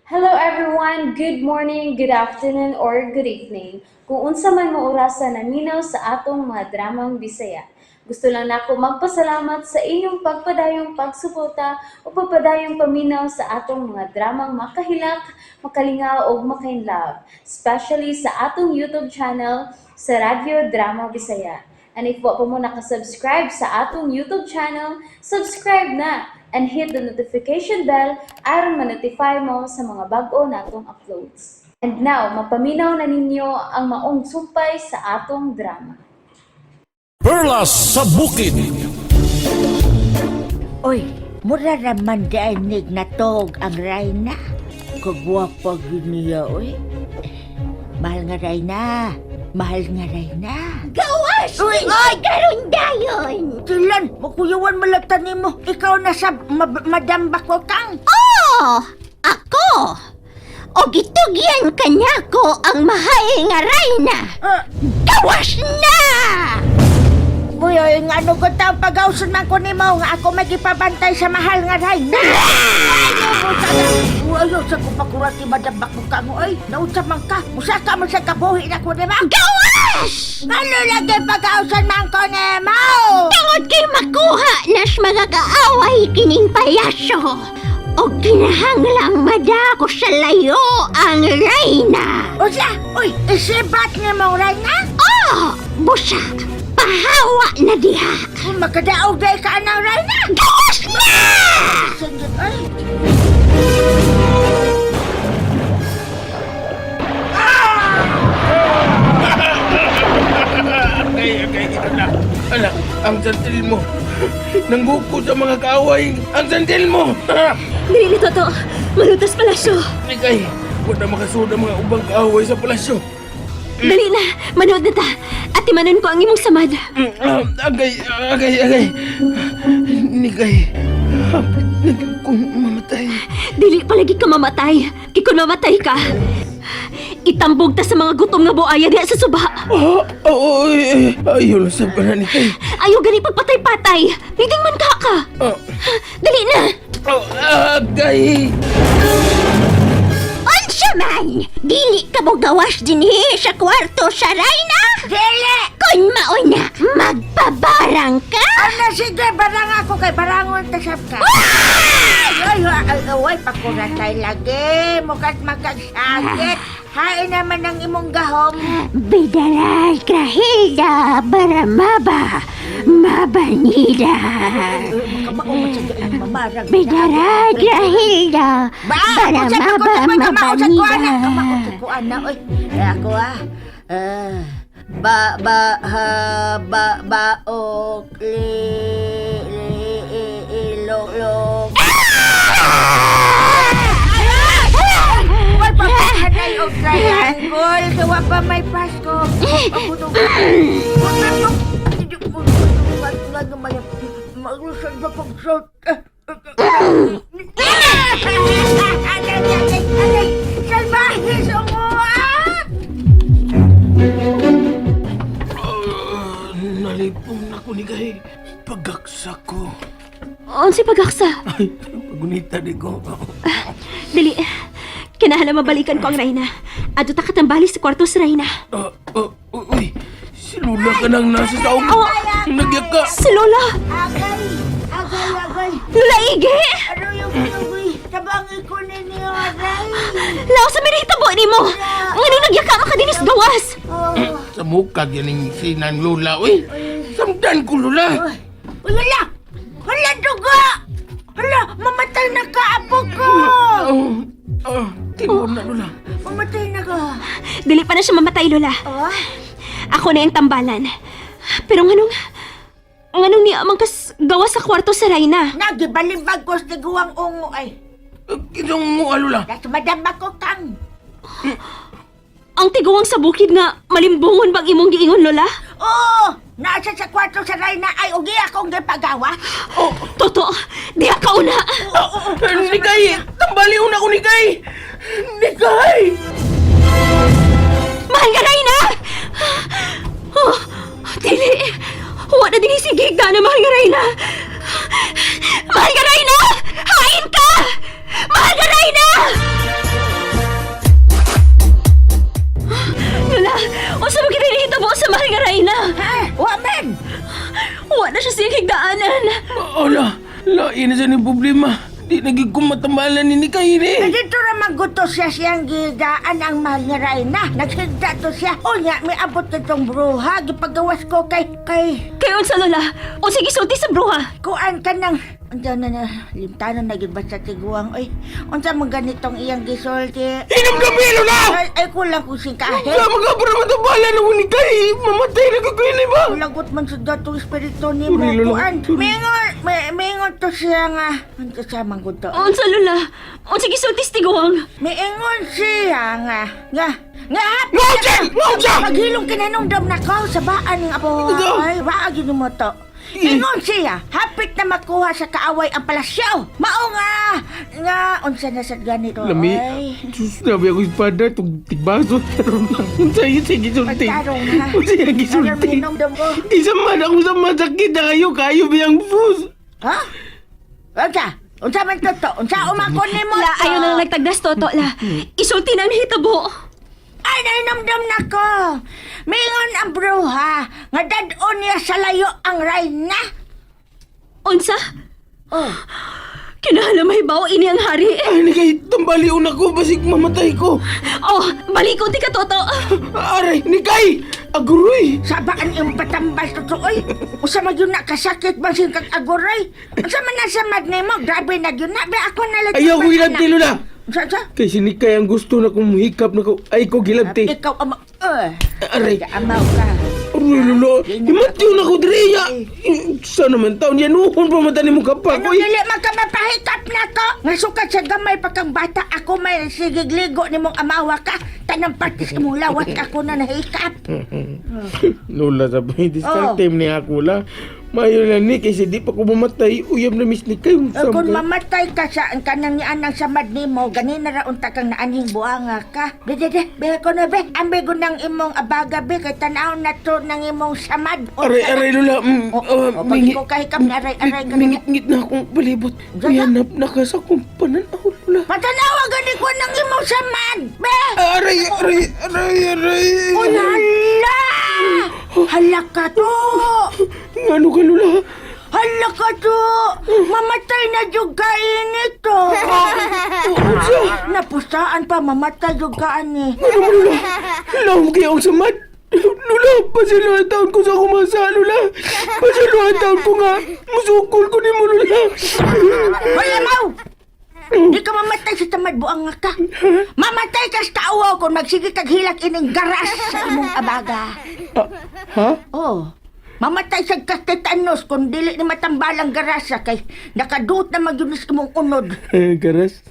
Hello everyone, good morning, good afternoon, or good evening. Kung unsa man mo orasan naminaw sa atong mga dramang Bisaya. Gusto lang nako magpasalamat sa inyong pagpadayong pagsuporta o pagpadayong paminaw sa atong mga dramang makahilak, makalingaw o makainlove, especially sa atong YouTube channel sa Radyo Drama Bisaya. And if wa pa mo nakasubscribe sa atong YouTube channel, subscribe na and hit the notification bell aron ma-notify mo sa mga bag-o natong uploads. And now, mapaminaw na ninyo ang maong sumpay sa atong drama. Perlas sa Bukid. Oy, mura raman dainig na tog ang Rayna. Kagwapa niya, oy. Mahal nga Rayna. Mahal nga Rayna. Gawas! Uy! Ay, karon dayon! Tilan, makuyawan malagtan mo. Ikaw na sa madambak ko kang. Oh! Ako! O gitugyan kanya ko ang mahal nga Rayna! Gawas na! Uy, oy, nga ano ko tao pag-ausun man ko ni mo nga ako magipabantay sa mahal nga Rayna. Ayaw sa ko pakurati madambak mo kang, oy. Nausap man ka. Musaka mo sa kabuhi na ko ni mo. Gawas! Ano lagi pag-ausun man ko ni mo? Tungod kay makuha nas mga kaaway kining payaso! O kinahanglang madako sa layo ang Rayna! O siya, uy, isibat ni mo Rayna? Oh! Busa! Pahawa na diha! Kung makadaog dahil ka ng Rayna. Gawas na! Singit, ay. Ala, ang santil mo. Nangguko sa mga kaaway. Ang santil mo. Dili ni Toto! Malutas palasyo! Nikay, wala makasuod ang mga ubang kaaway sa palasyo. Dali na! Manood na ta! At timanon ko ang imong samad! Agay. Nikay, hapit na kung mamatay. Dili palagi ka mamatay! Kikon mamatay ka! Itambog ta sa mga gutom nga buaya diya sa suba! Ayaw lang sa na Nikay. Ayaw gani pagpatay-patay! Higing man ka! Dali na! Agay. Unsa man! Dili ka mo gawas dinhi sa kwarto sa Rayna! Dili! Kung mauna, magpabarang ka! Ano, sige, barang ako kay barangon tasap ka. Ay, pakuratay lagi. Mukat makasakit. Hain naman ang imong gahom. Bidaray Krahilda Baramaba Mabanida Makabaon sa dyan mamarag. Bidaray Krahilda Baramaba Mabanida Kamaon sa kuan na, oy. Ako baok, ilog. Wal pa pahanay og triangle, kawa pa may Pasko. Maglusan sa pag-shot. Salbahe sa mga! Nalipong na ko Nikay. Pagaksak ko. Unsi pagaksa? Ay, pagunita di ko. Dili Kinahanglan mabalikan ko ang Rayna. Adto ta katambali sa kwarto sa Rayna. Uy, si Lula ka nang nasa taong nagyak ka. Si Lola! Agay. Lola Ige! Ano yung pinuwi? Tabangi ko na niyo, Aray. Lao sa mirita po ni mo! Nga nung nagyaka ka dinis gawas! Sa mukha ganing sinang Lula. Uy, samdan ko Lula. Hala, duga! Hala, mamatay na ka, apo ko! Tingon na Lula. Mamatay na ka. Dili pa na siya mamatay, Lola. Ako na yung tambalan. Pero nganong niya amang kas gawas sa kwarto sa Rayna? Nagibalimbag ko sa guwang ungo ay. Kinong mo Lula. Nasa madama ko kang. Ang tiguwang sa bukid nga malimbungon bang imong giingon, Lola? Oo! Nasa sa kwarto sa Rayna ay ugi akong gipagawa. Toto, diha ka una! Nikay, tambali una ko Nikay. Nikay! Mahal ka, Rayna! Dili! Huwag na din isigig na mahal ka, Rayna! Mahal ka, Rayna! Hain ka! Mahal ka, Rayna! sa ni problema. Di naging kumatambalan ni Nikay ni. Dito naman gusto siya siyang gigaan ang mahal nga Rayna. Naghigda to siya. O niya, may abot itong bruha. Gipagawas ko kay Kayon sa lola, o sige sulti sa bruha. kuan ka ng... Andiyan na limtanon na gibas sa tiguang. Oy, unsa mo ganitong iyang gisulti? Inom kami, Lola! Ay, kulang ko singkahe. Sa mga para matambalan ng Nikay. Mamatay na kakuin ba? Lagot man sa datong espiritu ni mo. Sorry, Lola. Kuan, mingon to siya nga. Ano siya manggod to? O sa lola, o sige sulti sa tiguang. Miingon siya nga. Hapit Ngawdyan! Ngawdyan! Maghilong kinanungdam na ko sa baan ng abo. Ito. Ay, waagi mo to. Ingon siya, hapit na makuha sa kaaway ang palasyaw. Mao nga, unsa na sa ganito. Lami, Ay, sus, nabi ako espada, itong tigbaso. Unsay sige sulti. Pagtarong na. Unsay ang Alam, gisulti. minungdam ko. Isa man ako sa masakit na kayo biyang sus. Ha? Unsa man to? Unsa umakon ni mo La, to? ayaw na nagtagdas toto, la. Isulti na ang hitabo. Ay, nainomdam na ko. Mingon ang bruha, nga dadon niya sa layo ang Rayna. Unsa? Oh, Kinahanglan mahibaw ini ang hari. Ay, Nikay, tambaliw na ko, basig mamatay ko. Oh, balikon ti ka toto. Aray, Nikay! Aguroy! sabaan yung patambal to oy. Usa man yun na kasakit bang singkag agoray. Usa man nasa madnemo, grabe na yun na. Be ako nalang. Ayaw ko ilabti, Lola! Sa? Kay si Nikay ang gusto na kong hikap na ko, ay ko gilabti. Ikaw ama. Aray, Amaw ka. aray, Lola, himatiw na ko, Drea! Sa naman taon yan, uhon pa mata ni mo kapak, Anong oy! dili magkamapahikap na to? Nga sukat sa gamay pa kang bata, ako may sigigligo ni mong amawa ka. Tanang partis imong lawat ako na nahikap. Lola, sabay, this Oh. time ni ako la. Mayo na ni, kasi di pa ko mamatay, uyab na miss Nikay. Kung mamatay ka sa ang kanang ni anang samad nimo, ganin na raon ta kang naanhing buanga ka. Be, ko na be. Ambe ko ng imong abaga be, kay tanaw na to ng imong samad. Aray, Lola, Pag ko kahikap na aray ka na. mingit-ngit na akong palibot. Diyan na? Uyanap na ka sa kong pananaw, Lola. Patanawa gani ko ng imong samad, be! Aray! Uy, hala! Hala ka to! Ano ka, Lola? Hala ka to! Mamatay na jugain ito! Napustaan pa, mamatay jugaan ni. Ano mo, Lola? Lahom kayo ang samad. Lola, pasiluhan taon ko sa kumasa, Lola. Pasiluhan taon ko nga. Musukol ko ni mo, Lola. Hoy, Amaw! Di ka mamatay sa tamad buang nga ka. Mamatay ka sa taawa kung magsige kag hilak ining garas sa imong abaga. Ha? Oh, mamatay sa kastetanos kung dili ni matambalang garasa kay nakadut na magyunis imong unod. Garas.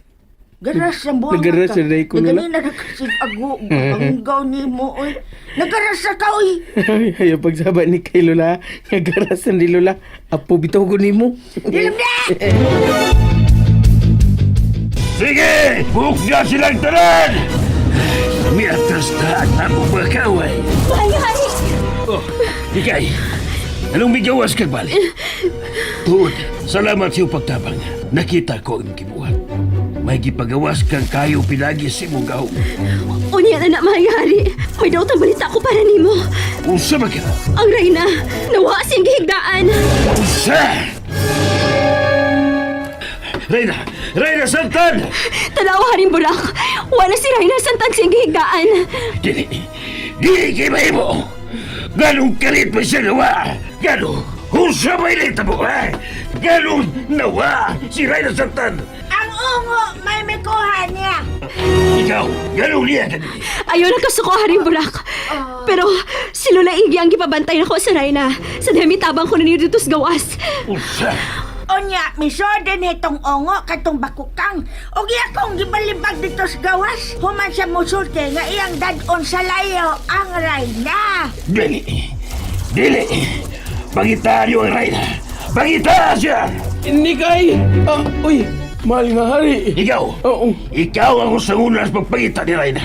Garas ang buang Nagaras ka. na ko na lang. Ganina na kasing ago. Hanggaw ni mo, oy. Nagaras na ka, oy. Ayaw pagsaba ni kay Lola. Nagarasan ni Lola. Apo, bitaw ko ni mo. Dilam na! Sige! Buhok niya silang tanan! May atras na at among mga kaway. Hari! Oh, Nikay, anong migawas kag bali? Tuod, salamat sa iyong pagtabang. Nakita ko ang kibuhat. May gipagawas kang kayo pinagi si mong gahong. Unya na mahal nga hari. May daw tang balita ko para nimo. Unsa ba ka? Ang Rayna, nawa siyang gihigdaan. Unsa? Reyna Santan! Tanaw haring bulak. Wala si Rayna santan siyang gihigdaan. Dili kay mahimo! Ganong kalit pa siya nawa! Ganong unsa ba ilita mo, ha? Ganong nawa si Reyna Santan! Ang ungo, may mikuha niya. Ikaw, ganong niya ka Ayaw na kasuko haring bulak. Pero si Lola Iggy ang gipabantay na ko sa Rayna. Sa dami tabang ko na niyo dito sa gawas. Unsa? Onya, misorde nitong ongo katong bakukang. O giya kong gibalibag dito sa gawas. Human siya musulte nga iyang dadon sa layo ang Rayna. Dili! Pangitaan niyo ang Reyna! Pangitaan siya! Nikay! Uy, mahal nga hari. Ikaw! Oo. Ikaw ang usangunas pagpangita ni Reyna.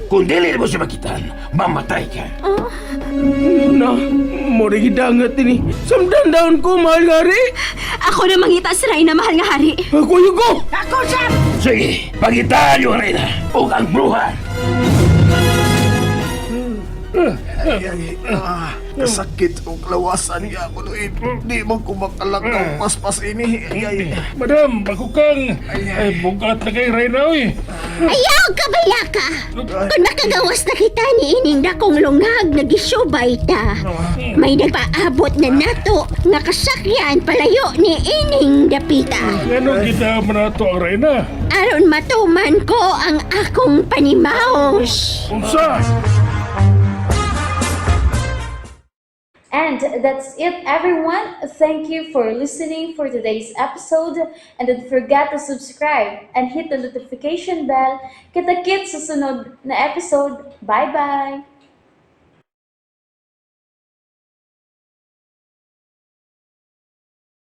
Kung dili mo siya makitaan, mamatay ka. Na, mori gidangat ini. Samdan daon ko, mahal nga hari. Ako na mangita sa Rayna, mahal nga hari. Ako yung ko. Ako Sam! Sige, pangitaan niyo ang Reyna o ang bruha. Kasakit o lawasan niya ako Luin. Di mo ko makalakaw paspas ini. Ay. Madam, bakukang. Ay, bugat na kay Reyna, oy. Ayaw ka bala ka! Kung nakagawas na kita ni ining dakong lungag na gisubay ta, may nagpaabot na nato nga kasakyan palayo ni ining dapita. Ano kita manato ang Reyna? Aron matuman ko ang akong panimaos. Unsa? And that's it, everyone. Thank you for listening for today's episode. And don't forget to subscribe and hit the notification bell. Kita-kits sa sunod na episode. Bye-bye!